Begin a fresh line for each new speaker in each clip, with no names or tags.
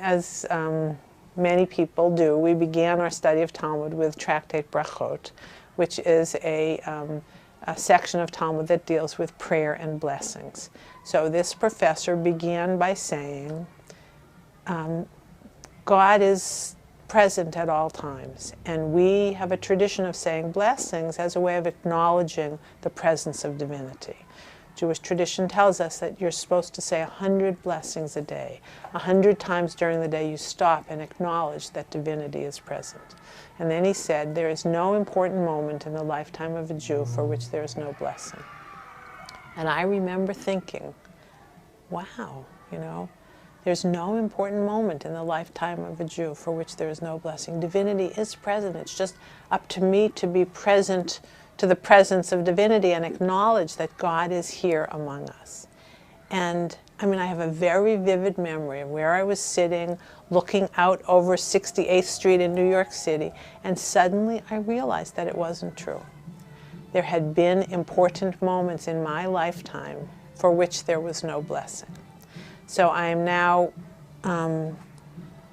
as many people do, we began our study of Talmud with Tractate Brachot, which is a section of Talmud that deals with prayer and blessings. So this professor began by saying, God is present at all times, and we have a tradition of saying blessings as a way of acknowledging the presence of divinity. Jewish tradition tells us that you're supposed to say 100 blessings a day. 100 times during the day you stop and acknowledge that divinity is present. And then he said, there is no important moment in the lifetime of a Jew for which there is no blessing. And I remember thinking, wow, there's no important moment in the lifetime of a Jew for which there is no blessing. Divinity is present. It's just up to me to be present to the presence of divinity and acknowledge that God is here among us. And I have a very vivid memory of where I was sitting, looking out over 68th Street in New York City, and suddenly I realized that it wasn't true. There had been important moments in my lifetime for which there was no blessing. So I am now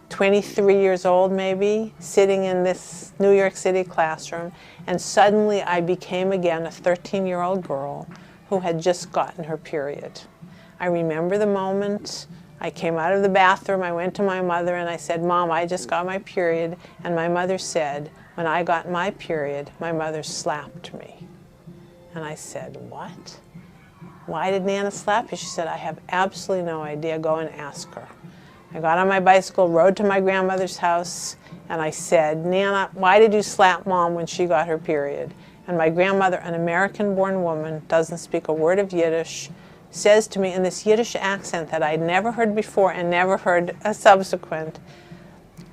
23 years old maybe, sitting in this New York City classroom, and suddenly I became again a 13-year-old girl who had just gotten her period. I remember the moment. I came out of the bathroom, I went to my mother and I said, Mom, I just got my period. And my mother said, when I got my period, my mother slapped me. And I said, what? Why did Nana slap you? She said, I have absolutely no idea. Go and ask her. I got on my bicycle, rode to my grandmother's house, and I said, Nana, why did you slap Mom when she got her period? And my grandmother, an American-born woman, doesn't speak a word of Yiddish, says to me in this Yiddish accent that I'd never heard before and never heard a subsequent,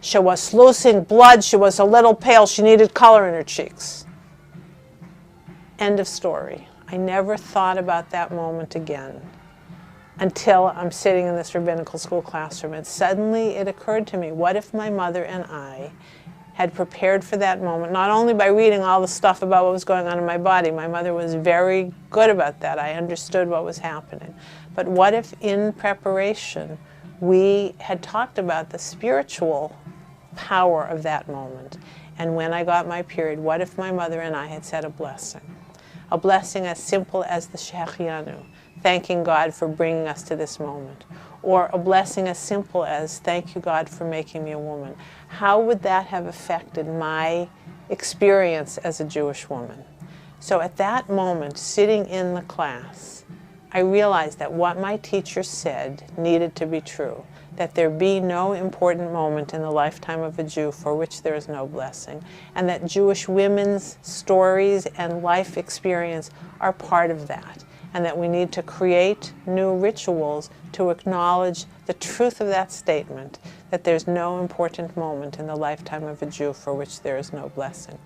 she was losing blood, she was a little pale, she needed color in her cheeks. End of story. I never thought about that moment again until I'm sitting in this rabbinical school classroom, and suddenly it occurred to me, what if my mother and I had prepared for that moment, not only by reading all the stuff about what was going on in my body. My mother was very good about that. I understood what was happening. But what if in preparation we had talked about the spiritual power of that moment? And when I got my period, what if my mother and I had said a blessing? A blessing as simple as the Shechianu, thanking God for bringing us to this moment. Or a blessing as simple as, thank you, God, for making me a woman. How would that have affected my experience as a Jewish woman? So at that moment, sitting in the class, I realized that what my teacher said needed to be true, that there be no important moment in the lifetime of a Jew for which there is no blessing, and that Jewish women's stories and life experience are part of that, and that we need to create new rituals to acknowledge the truth of that statement, that there's no important moment in the lifetime of a Jew for which there is no blessing.